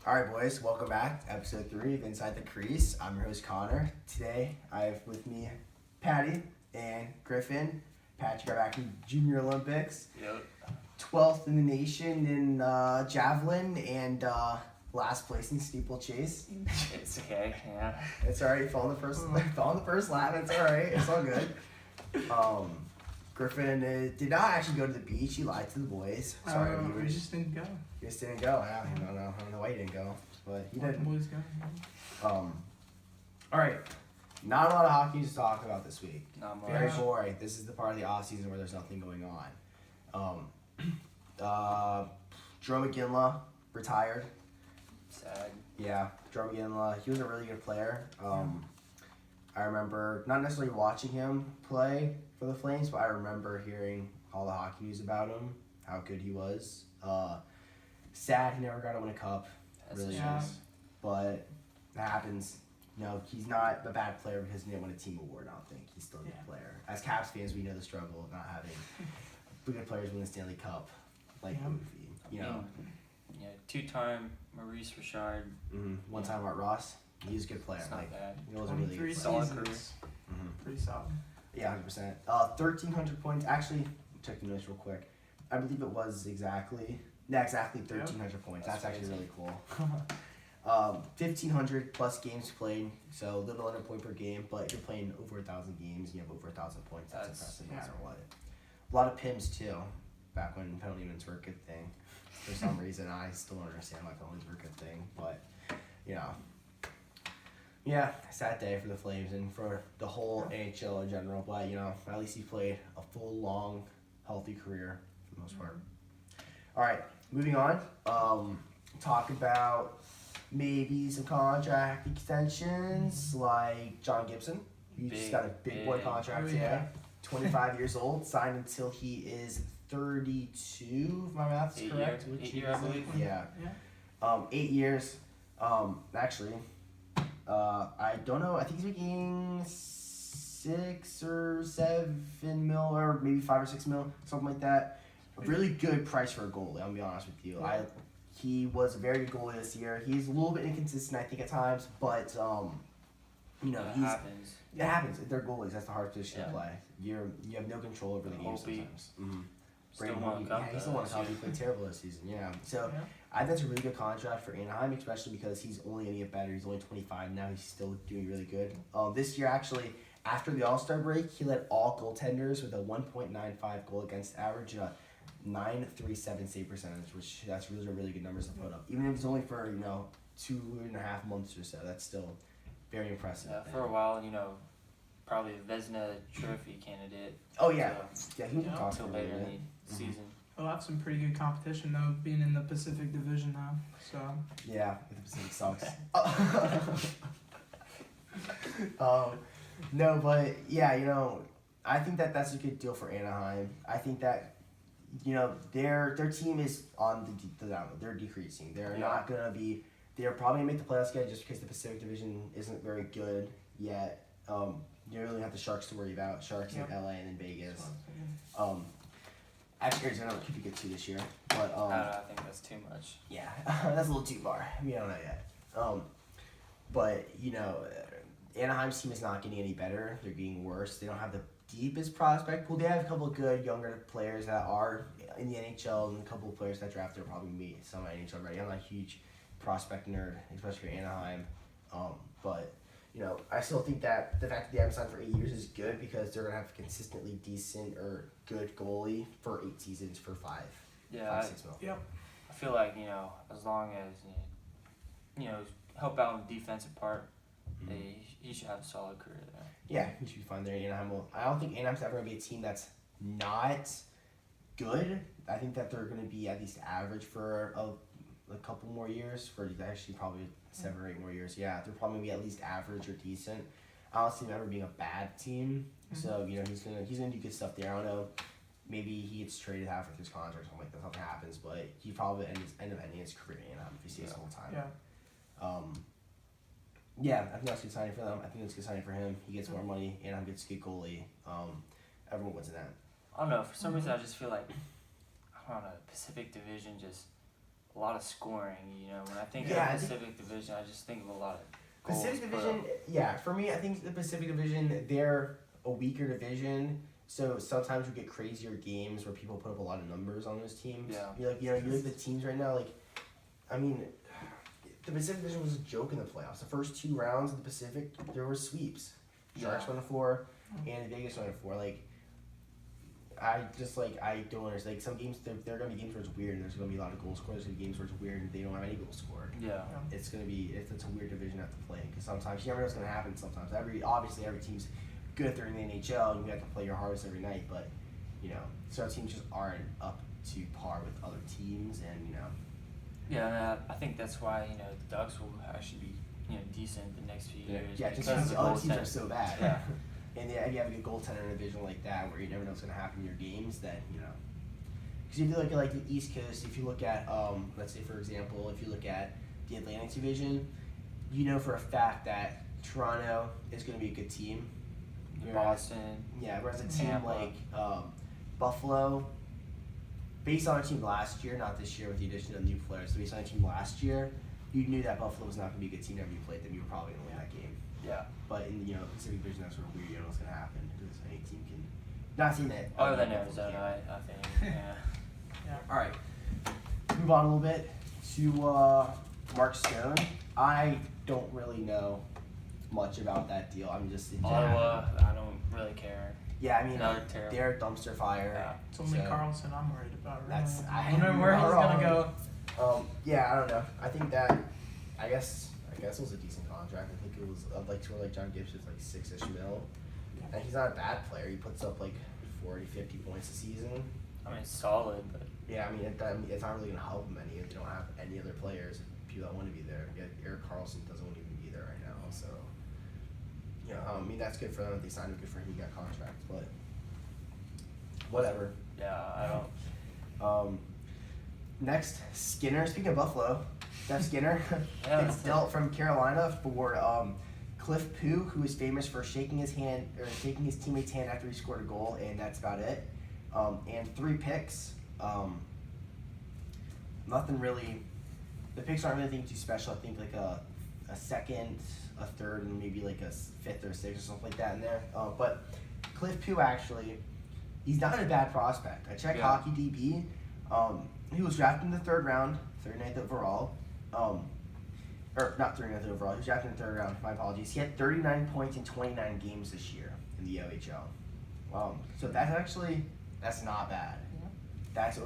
Alright boys, welcome back to episode 3 of Inside the Crease. I'm your host Connor. Today I have with me Patty and Griffin. Pat, you got back from Junior Olympics. Yep. 12th in the nation in javelin and last place in steeplechase. It's okay, yeah. It's alright, you fell on the first lap, it's alright, it's all good. Griffin did not actually go to the beach, he lied to the boys. Sorry, we just didn't go. You just didn't go. I don't know why you didn't go, but he did. Boys go. All right, not a lot of hockey to talk about this week. Not much. Very boring. This is the part of the off season where there's nothing going on. Joe McGinley retired. Sad. Yeah, Joe McGinley. He was a really good player. I remember not necessarily watching him play for the Flames, but I remember hearing all the hockey news about him, how good he was. Sad he never got to win a cup. That's Really yeah. is. But that happens. No, he's not a bad player because he didn't win a team award, I don't think. He's still a good player. As Caps fans, we know the struggle of not having good players win the Stanley Cup. Like Goofy, you know. Yeah, two-time Maurice Richard. One time Art Ross. He was a good player. It's not bad. He was a really 23 good solid player. seasons. Mhm. Pretty solid. Yeah, 100%. 1,300 points. Actually, check the notes real quick. I believe it was exactly 1,300 points. That's actually really cool. 1,500 plus games played, so a little under a point per game, but you're playing over 1,000 games, you have over 1,000 points. That's impressive. yeah. No matter what. A lot of PIMs too, back when penalty minutes were a good thing. For some reason, I still don't understand why penalties were a good thing, but you know. Yeah, sad day for the Flames and for the whole NHL in general, but you know, at least he played a full, long, healthy career for the most part. All right, moving on. Talk about maybe some contract extensions like John Gibson. He just got a big boy contract today. 25 years old, signed until he is 32, if my math's correct. 8 years, I believe. Yeah. 8 years. Actually, I don't know. I think he's making 6 or 7 mil, or maybe 5 or 6 mil, something like that. A really good price for a goalie. I'll be honest with you. Yeah. He was a very good goalie this year. He's a little bit inconsistent, I think, at times, but you know, It happens. It happens. They're goalies. That's the hard position to Yeah. play. You have no control over the game sometimes. Still won a cup. He still won a cup. He played terrible this season. Yeah. So Yeah. I think that's a really good contract for Anaheim, especially because he's only going to get better. He's only 25 now. He's still doing really good. This year, actually, after the All-Star break, he led all goaltenders with a 1.95 goal against average and a 9.37 save percentage, which that's really good numbers to put up. Even if it's only for 2.5 months or so, that's still very impressive. Yeah, for a while, probably Vezina Trophy candidate. Oh yeah, Yeah. he was Yeah. talking Until later in the season. We'll have some pretty good competition though, being in the Pacific Division now. So Yeah, the Pacific sucks. No, but yeah, I think that's a good deal for Anaheim. I think that their team is on the download. They're decreasing. They're not gonna be. They're probably gonna make the playoffs again just because the Pacific Division isn't very good yet. You really have the Sharks to worry about. Sharks in LA and then Vegas. Actually, Arizona could be good too this year, but I think that's too much. yeah, that's a little too far. We don't know yet. But Anaheim's team is not getting any better. They're getting worse. They don't have the deepest prospect pool. They have a couple of good younger players that are in the NHL, and a couple of players that drafted are probably me. Some NHL already. I'm not a huge prospect nerd, especially for Anaheim. But I still think that the fact that they haven't signed for 8 years is good because they're gonna have a consistently decent or good goalie for 8 seasons for 5. Yeah, 6 mil. Yep. I feel like, as long as, help out on the defensive part, he should have a solid career there. Yeah, he should be fine there in Anaheim. I don't think Anaheim's ever going to be a team that's not good. I think that they're going to be at least average for a couple more years, for actually probably 7 or 8 more years. Yeah, they're probably going to be at least average or decent. I don't see them ever being a bad team. So, he's gonna do good stuff there. I don't know. Maybe he gets traded after his contract or something like that. Something happens, but he probably end up ending his career in Anaheim if he stays the whole time. Yeah. Yeah, I think that's a good signing for them. I think that's a good signing for him. He gets more money, and gets a good goalie. Everyone wins in that. I don't know. For some reason, I just feel like, I don't know, Pacific Division just a lot of scoring. You know, when I think Yeah, I of think- Pacific Division, I just think of a lot of goals. Pacific put Division, up. yeah, for me, I think the Pacific Division, they're a weaker division, so sometimes you get crazier games where people put up a lot of numbers on those teams. Yeah. You look at the teams right now, like, I mean, the Pacific Division was a joke in the playoffs. The first 2 rounds of the Pacific, there were sweeps. Sharks Yeah. went to 4, and Vegas went to 4. Like, I don't understand. Like, some games, there are going to be games where it's weird, and there's going to be a lot of goals scored. There's going to be games where it's weird, and they don't have any goals scored. Yeah. It's going to be, it's a weird division to have to play in, because sometimes you never know what's going to happen sometimes. Obviously, every team's good if they're in the NHL, and you have to play your hardest every night, but, you know, some teams just aren't up to par with other teams, and, you know. Yeah, and I think that's why, you know, the Ducks will actually be, you know, decent the next few years. Yeah, just because because of the other teams goaltending. are so bad. Yeah. And you have a good goaltender in a division like that where you never know what's going to happen in your games, then, you know. Because if you look at, like, the East Coast, if you look at, let's say, for example, if you look at the Atlantic Division, you know for a fact that Toronto is going to be a good team. Boston. Yeah, whereas a team Tampa. like Buffalo, based on a team last year, not this year with the addition of new players, so based on a team last year, you knew that Buffalo was not going to be a good team whenever you played them. You were probably going to win that game. Yeah. But in the Pacific Division, that's sort of weird. You know what's going to happen because any team can. Not saying that. Other than Buffalo Arizona, can. I think. Yeah. All right. Move on a little bit to Mark Stone. I don't really know much about that deal. I'm just Ottawa, I don't really care. Yeah, I mean, Another terrible. they're a dumpster fire. Yeah. It's only So- Carlson I'm worried about. Really. That's- I don't know where he's gonna go. Yeah, I don't know. I think that, I guess it was a decent contract. I think it was like John Gibson's like 6-ish mil. And he's not a bad player. He puts up like 40, 50 points a season. I mean, it's solid, but Yeah, I mean, it's not really gonna help them any if they don't have any other players, people that want to be there. Yeah, Eric Carlson doesn't want to even be there right now, so. Yeah, I mean, that's good for them if they signed him. Good for him. He got contract, but whatever. yeah, I don't. Next, Skinner. Speaking of Buffalo, Jeff Skinner Yeah. gets dealt from Carolina for Cliff Pugh, who is famous for shaking his teammate's hand after he scored a goal, and that's about it. And 3 picks. Nothing really. The picks aren't really anything too special. I think like a second, a third, and maybe like a 5th or 6th or something like that in there. But Cliff Pugh actually, he's not a bad prospect. I checked Yeah. Hockey DB. He was drafted in the 3rd round, 39th overall. Or not 39th overall. He was drafted in the 3rd round. My apologies. He had 39 points in 29 games this year in the OHL. So that's not bad. That's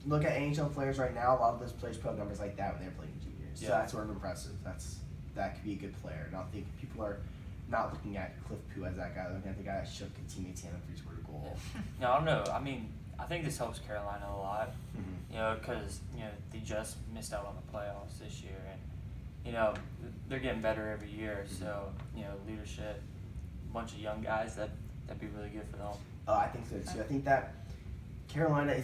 look at NHL players right now. A lot of those players put up numbers like that when they're playing juniors. So Yeah. that's sort of impressive. That could be a good player. And I don't think people are not looking at Cliff Pugh as that guy. They're looking at the guy that shook a teammate's hand after he scored a goal. No, I don't know. I mean, I think this helps Carolina a lot. Mm-hmm. You know, because they just missed out on the playoffs this year, and they're getting better every year. So leadership, bunch of young guys that'd be really good for them. I think so too. I think that Carolina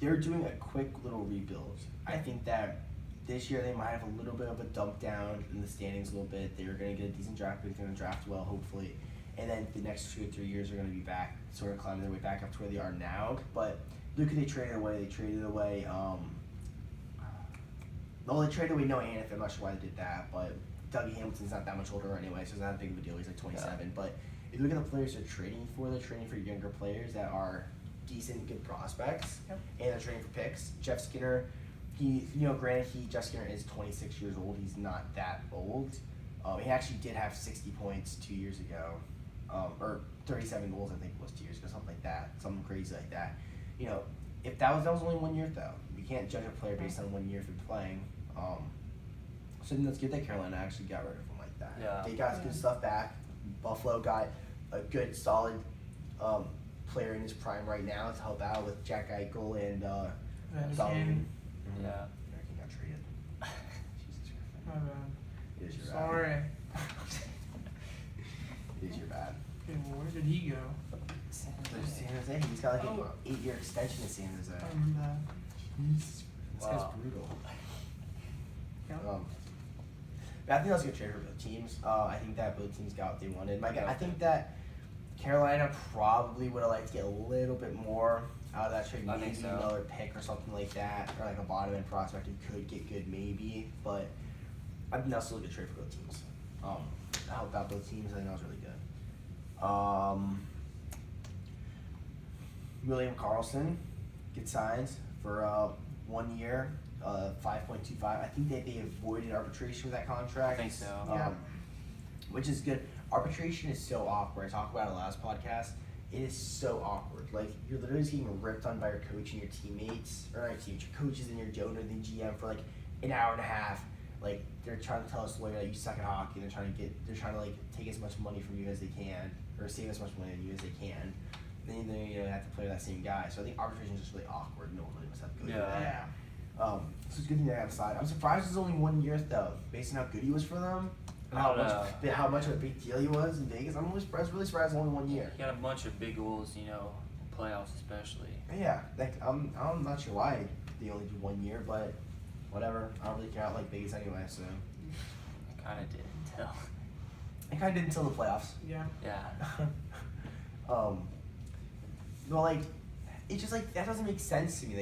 they're doing a quick little rebuild. I think that this year they might have a little bit of a dump down in the standings a little bit. They're going to get a decent draft pick. They're going to draft well, hopefully. And then the next 2 or 3 years are going to be back, sort of climbing their way back up to where they are now. But look who they traded away. They traded away, they traded away Noah Hanif. I'm not sure why they did that, but Dougie Hamilton's not that much older anyway, so it's not that big of a deal. He's like 27. Yeah. But if you look at the players they're trading for younger players that are decent, good prospects, and they're trading for picks. Jeff Skinner, Jeff Skinner is 26 years old. He's not that old. He actually did have 60 points 2 years ago, or 37 goals, I think it was 2 years ago, something like that, something crazy like that. If that was only 1 year though. You can't judge a player based on 1 year if you're playing. So I think that's good that Carolina actually got rid of him like that. Yeah. They got good stuff back. Buffalo got a good, solid player in his prime right now to help out with Jack Eichel and Sullivan. Yeah. American got traded. Jesus Christ. My bad. It is your Sorry. bad. It is your bad. Okay, well, where did he go? San Jose. He's got like an 8-year extension in San Jose. I remember that. This guy's Wow. brutal. Yeah. But I think that was a good trade for both teams. I think that both teams got what they wanted. I think that Carolina probably would have liked to get a little bit more out of that trade. I Maybe think so. another pick or something like that, or like a bottom end prospect who could get good maybe. But I think that's still a good trade for both teams. I helped out both teams. I think that was really good. William Karlsson gets signed for 1 year, 5.25. I think that they avoided arbitration with that contract. I think so. Yeah. Which is good. Arbitration is so awkward. I talked about it last podcast. It is so awkward. Like, you're literally just getting ripped on by your coach and your teammates, or not your teammates, your coaches and your donor, the GM for like an hour and a half. Like, they're trying to tell us lawyer that you suck at hockey. They're trying to like take as much money from you as they can, or save as much money on you as they can. Then you have to play with that same guy. So I think arbitration is just really awkward. No one really wants to have to go through that. Yeah. So it's a good thing they have aside. I'm surprised it's only 1 year though, based on how good he was for them. And how much of a big deal he was in Vegas. I'm really surprised it's only 1 year. He had a bunch of big goals, playoffs especially. Yeah, like I'm not sure why they only do 1 year, but whatever. I don't really care. I like Vegas anyway, so. I kind of did until. I kind of did until the playoffs. Yeah. Yeah. But like, it's just like that doesn't make sense to me.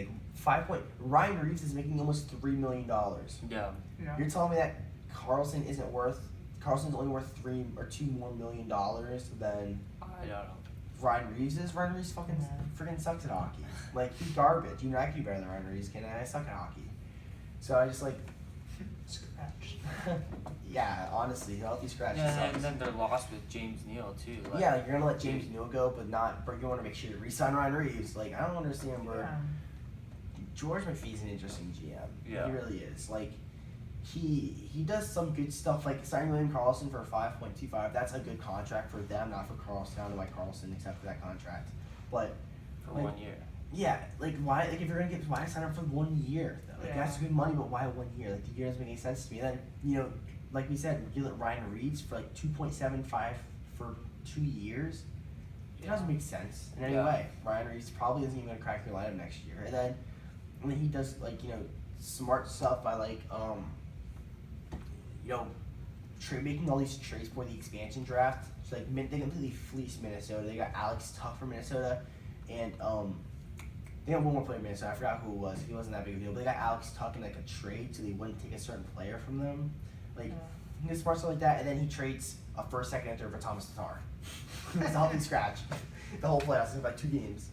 Like Ryan Reeves is making almost $3 million. Yeah. Yeah. You're telling me that Carlson's only worth $2 more million than I don't know. Ryan Reeves is. Ryan Reeves freaking sucks at hockey. Like, he's garbage. I could be better than Ryan Reeves can, and I suck at hockey. So I just like Scratch. yeah, honestly, healthy scratch Yeah, sucks. and then they're lost with James Neal too. Yeah, like, you're gonna let James Neal go, but you want to make sure you re-sign Ryan Reeves. Like, I don't understand where Yeah. George McPhee's an interesting GM. Yeah. He really is. Like, he does some good stuff, like signing William Karlsson for 5.25. That's a good contract for them, not for Karlsson. I don't know why Karlsson except for that contract, but For like, 1 year. yeah, like why? Like, if you're gonna why sign up for 1 year? Though? Like, Yeah. that's good money, but why 1 year? Like, the year doesn't make any sense to me. And then like we said, you let Ryan Reeves for like 2.75 for 2 years. It doesn't make sense in any Yeah. way. Ryan Reeves probably isn't even gonna crack your lineup next year, and then he does like smart stuff by like making all these trades for the expansion draft. So like they completely fleeced Minnesota. They got Alex Tuch from Minnesota, and they have one more player in Minnesota. I forgot who it was. He wasn't that big of a deal, but they got Alex Tuch in like a trade, so they wouldn't take a certain player from them. Like he does smart stuff like that, and then he trades a first, second, and third for Thomas Tatar. That's a healthy scratch. The whole playoffs in like 2 games.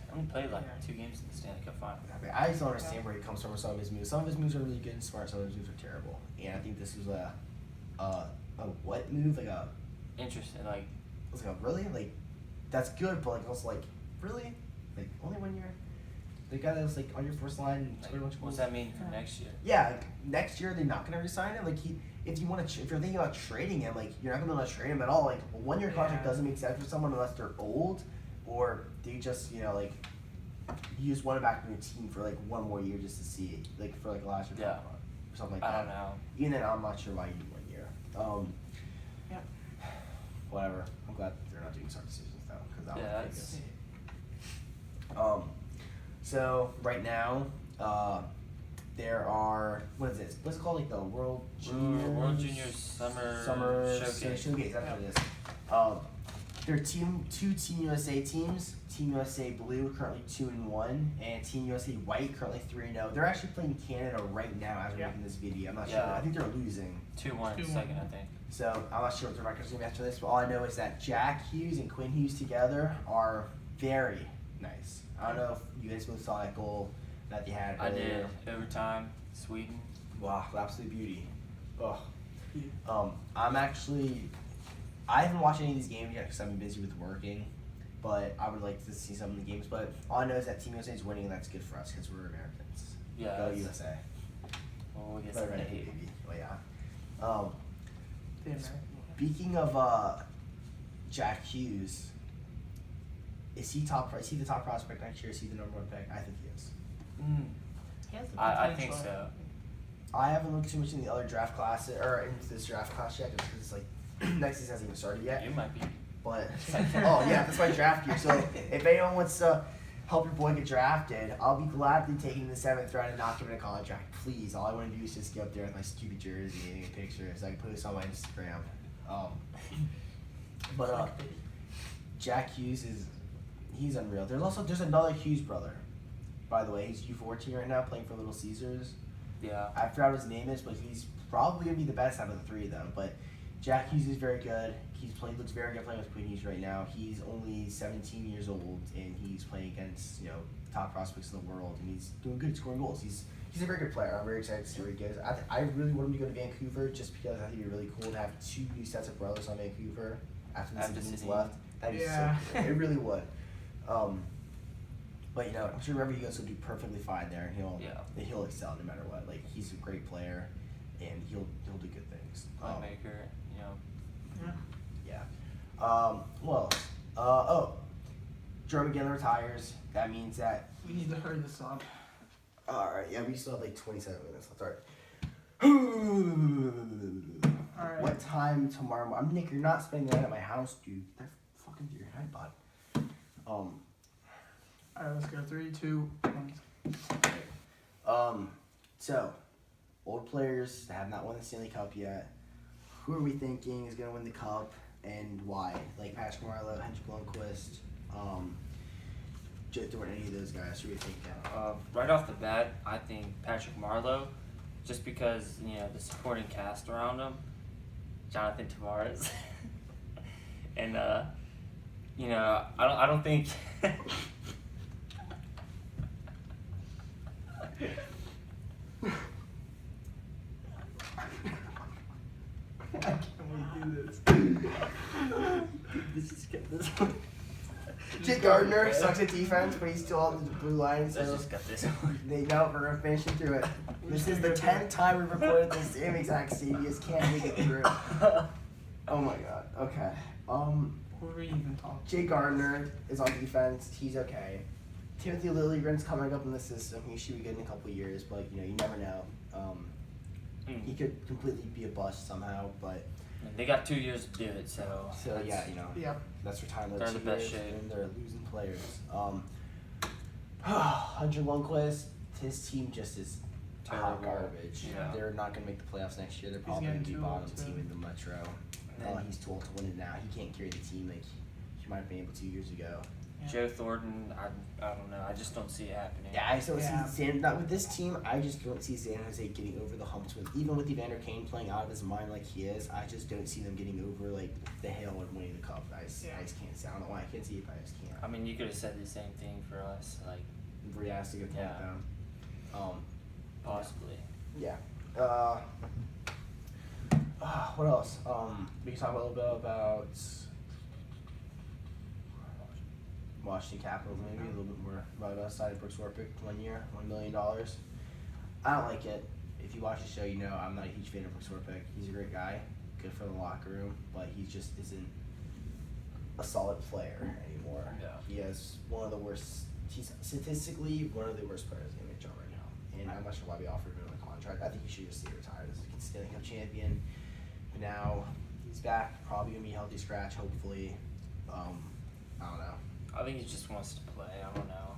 I only played like 2 games in the Stanley Cup Final. I just don't understand where he comes from with some of his moves. Some of his moves are really good and smart. Some of his moves are terrible. And I think this was a what move? Like a Interesting, was like a really like that's good, but like also like really like only 1 year. The guy that was like on your first line and scored a bunch of what's goals. that mean for next year? Yeah, like, next year they're not gonna resign him. Like if you want to, if you're thinking about trading him, like you're not gonna be able to trade him at all. Like a 1 year contract doesn't make sense for someone unless they're old, or they just like you just want him back on your team for like 1 more year just to see it, like for like a last year Yeah. or something like I that. don't know. Even then, I'm not sure why you need 1 year. Yeah. Whatever. I'm glad they're not doing smart decisions though, because that Yeah, would that's. So right now, there are what is this? What's it called? Like the World Junior Summer Showcase. Showcase. That's what it is. There are two Team USA teams. Team USA Blue currently 2-1, and Team USA White currently 3-0. They're actually playing Canada right now as we're making this video. I'm not sure. I think they're losing. 2-1 in 2-1. second, I think. So I'm not sure what the record's gonna be after this, but all I know is that Jack Hughes and Quinn Hughes together are very nice. I don't know if you guys both saw that goal that they had I earlier. did. Overtime, Sweden. Wow, absolute beauty. Ugh. Yeah. I haven't watched any of these games yet because I've been busy with working, but I would like to see some of the games. But all I know is that Team USA is winning, and that's good for us because we're Americans. Yeah. Go that's- USA. Well, we'll get Better some than hate. baby. Oh yeah. The American. Speaking of Jack Hughes, is he the top prospect next year? Is he the number 1 pick? I think he is. He has the I think potential. so. I haven't looked too much in the other draft classes or into this draft class yet, just because it's like next season hasn't even started yet. You might be. But oh yeah, that's my draft year. So if anyone wants to help your boy get drafted, I'll be gladly taking the 7th round and not giving a contract. Please, all I want to do is just get up there with my stupid jersey and take a picture so I can post on my Instagram. But Jack Hughes is he's unreal. There's another Hughes brother, by the way. He's U14 right now, playing for Little Caesars. Yeah. I forgot what his name is, but he's probably gonna be the best out of the three of them. But Jack Hughes is very good. Looks very good playing with Queen Hughes right now. He's only 17 years old, and he's playing against top prospects in the world, and he's doing good, scoring goals. He's a very good player. I'm very excited to see where he goes. I really want him to go to Vancouver just because I think it'd be really cool to have two new sets of brothers on Vancouver after the season's left. That'd be so cool. It really would. But I'm sure wherever he goes, he'll do perfectly fine there, and he'll excel no matter what. Like, he's a great player, and he'll do good things. Playmaker, Yeah. Jerome McGinley retires. That means that We need to hurry this up. Alright, yeah, we still have like 27 minutes left. Alright. What time tomorrow? I'm Nick, you're not spending the night at my house, dude. That fucking to your head, bud. Alright, let's go. 3, 2, 1. So, old players that have not won the Stanley Cup yet. Who are we thinking is gonna win the cup and why? Like Patrick Marleau, Henrik Lundqvist, Joe Thornton, any of those guys. Who are we thinking? Right off the bat, I think Patrick Marleau, just because the supporting cast around him, Jonathan Tavares, and I don't think. I can't wait to do this. This Jake Gardner sucks at defense, but he's still on the blue line. So Let's just cut this one. They know we're gonna finish it through it. This is the 10th time we've recorded the same exact scene. You just can't make it through. Oh my god. Okay. Who are we even talking? Jake Gardner is on defense. He's okay. Timothy Liljegren's coming up in the system. He should be good in a couple years, but you never know. He could completely be a bust somehow, but they got 2 years to do it, so yeah, Yep. that's retirement. They're in the best shape, and they're losing players. Henrik Lundqvist, his team just is hot garbage. Yeah. They're not going to make the playoffs next year. They're probably going to be bottom team in the Metro. He's too old to win it now. He can't carry the team like he might have been able 2 years ago. Yeah. Joe Thornton, I don't know. I just don't see it happening. Yeah, I still see not with this team. I just don't see San Jose getting over the humps even with Evander Kane playing out of his mind like he is. I just don't see them getting over like the hill and winning the cup. I just can't say. I don't know why I can't see it, but I just can't. I mean, you could have said the same thing for us, like Brias to get down. Possibly. Yeah. What else? We can talk a little bit about Washington Capitals, maybe a little bit more about us. Signed Brooks Orpik 1 year, $1 million. I don't like it. If you watch the show, I'm not a huge fan of Brooks Orpik. He's a great guy, good for the locker room, but he just isn't a solid player anymore. Yeah. He has one of the worst. He's statistically one of the worst players in the NHL right now, and I'm not sure why we offered him a contract. I think he should just stay retired as a Stanley Cup champion. But now he's back, probably gonna be a healthy scratch, hopefully. I don't know. I think he just wants to play. I don't know.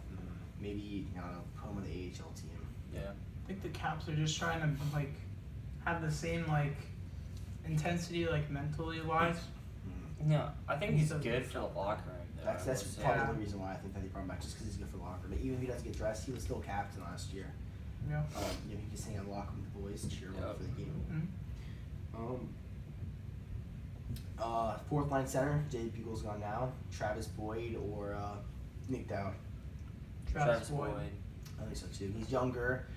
Maybe put him on the AHL team. Yeah. I think the Caps are just trying to have the same intensity mentally wise. Yeah, I think he's good for the locker room. Though, That's probably the reason why I think that they brought him back, just because he's good for the locker room. But even if he doesn't get dressed, he was still captain last year. Yeah. He just hang out in the locker room with the boys, cheer for the game. Mm-hmm. Fourth line center, Jay Bugle's gone now. Travis Boyd or Nick Dowd. Travis Boyd. I think so too. He's younger.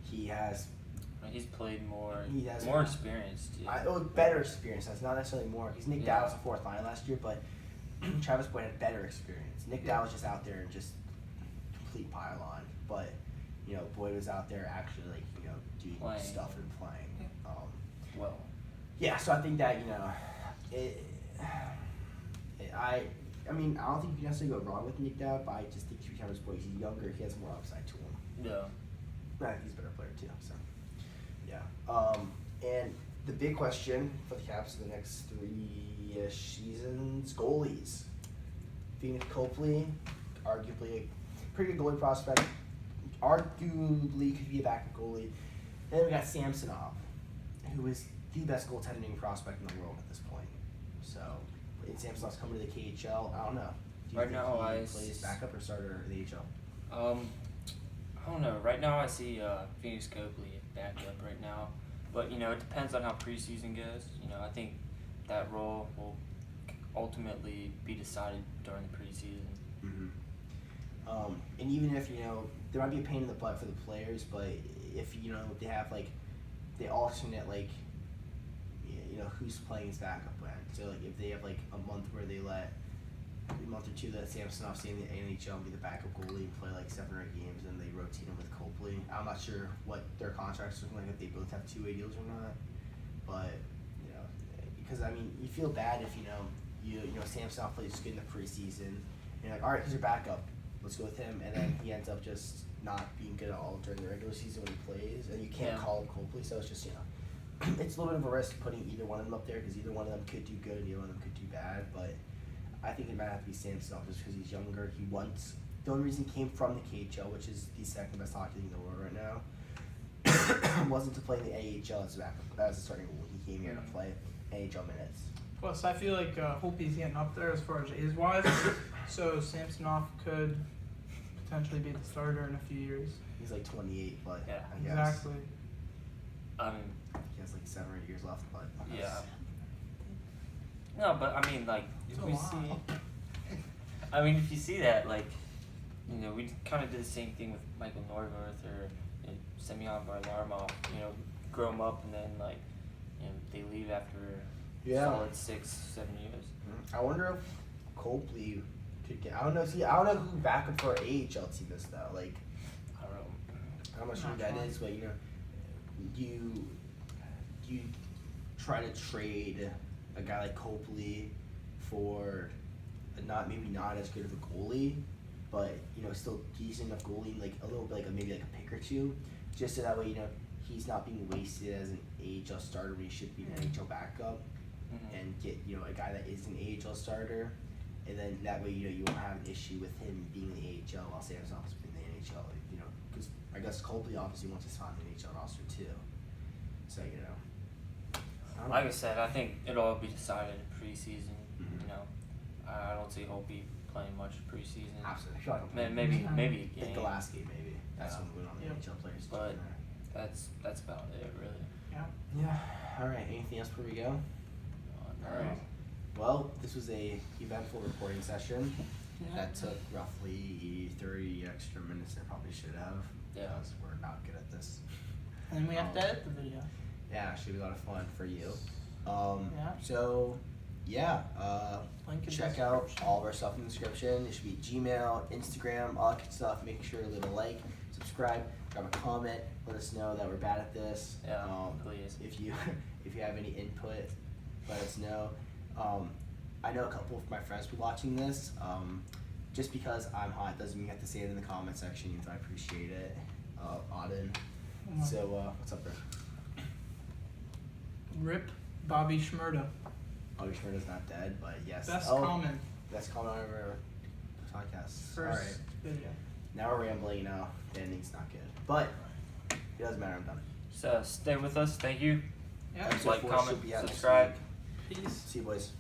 He's played more. He has more experience. Better experience. That's not necessarily more. Because Nick Dowd was a fourth line last year, but Travis Boyd had better experience. Nick Dowd was just out there and just complete pile on. But Boyd was out there actually doing stuff and playing. Well. Yeah, so I think that I don't think you can necessarily go wrong with Nick Dowd, but I just think Travis Boyd, he's younger, he has more upside to him. Yeah. But I think he's a better player too. So yeah. And the big question for the Caps for the next 3-ish seasons, goalies. Phoenix Copley, arguably a pretty good goalie prospect. Arguably could be a backup goalie. And then we got Samsonov, who is the best goaltending prospect in the world at this point. So, and Samsonov's coming to the KHL. I don't know. Do you Right think now, he I plays backup or starter in the HL? I don't know. Right now, I see Phoenix Copley back up right now, but it depends on how preseason goes. I think that role will ultimately be decided during the preseason. Mm-hmm. And even if there might be a pain in the butt for the players, but if they have they alternate who's playing his backup when. So if they have a month where they let a month or two let Samsonov stay in the NHL and be the backup goalie and play 7 or 8 games, and they rotate him with Copley. I'm not sure what their contracts are looking like, if they both have 2-way deals or not. But because you feel bad if Samsonov plays good in the preseason, and you're like, all right, he's your backup, let's go with him, and then he ends up just not being good at all during the regular season when he plays, and you can't call him Copley. So it's just it's a little bit of a risk putting either one of them up there, because either one of them could do good and either one of them could do bad. But I think it might have to be Samsonov just because he's younger. The only reason he came from the KHL, which is the second best hockey league in the world right now, wasn't to play in the AHL as a starting goal. He came here to play AHL minutes. Plus, I feel like Holtby's getting up there as far as age wise, so Samsonov could potentially be the starter in a few years. He's 28, but Yeah. I guess Exactly. he has 7 or 8 years left. But Yeah. No, but if you see that, we kind of did the same thing with Michael Neuwirth or Semyon Varlamov. Grow them up and then they leave after solid 6-7 years. I wonder if Copley could get. I don't know. See, I don't know who backup for our AHL team is though. I don't know. I'm not sure who that is, but you try to trade a guy like Copley for maybe not as good of a goalie, but still decent enough goalie, a little bit maybe a pick or two, just so that way he's not being wasted as an AHL starter when he should be an NHL backup, and get a guy that is an AHL starter, and then that way you won't have an issue with him being in the AHL while Samson's been in the NHL, because I guess Copley obviously wants to sign the NHL roster too, so Like I said, I think it'll all be decided in preseason. I don't see Holtby playing much preseason. Absolutely. Maybe a game. The last game, maybe. That's when we went on the NHL players. But that's about it, really. Yeah. All right. Anything else before we go? All right. Well, this was a eventful reporting session. That took roughly 30 extra minutes. I probably should have. Yeah. Because we're not good at this. And then we have to edit the video. Yeah, it should be a lot of fun for you. Yeah. So check out all of our stuff in the description. It should be Gmail, Instagram, all that good stuff. Make sure to leave a like, subscribe, drop a comment, let us know that we're bad at this. Yeah, please. If you have any input, let us know. I know a couple of my friends will be watching this. Just because I'm hot doesn't mean you have to say it in the comment section. I appreciate it. Auden. So what's up, Rick? Rip Bobby Shmurda. Bobby Shmurda's not dead, but yes. Best comment. Best comment on our podcast. First Alright. video. Now we're rambling, the ending's not good. But it doesn't matter, I'm done. So stay with us. Thank you. Yeah. Episode Like, 4 comment, should be out next subscribe. week. Peace. See you boys.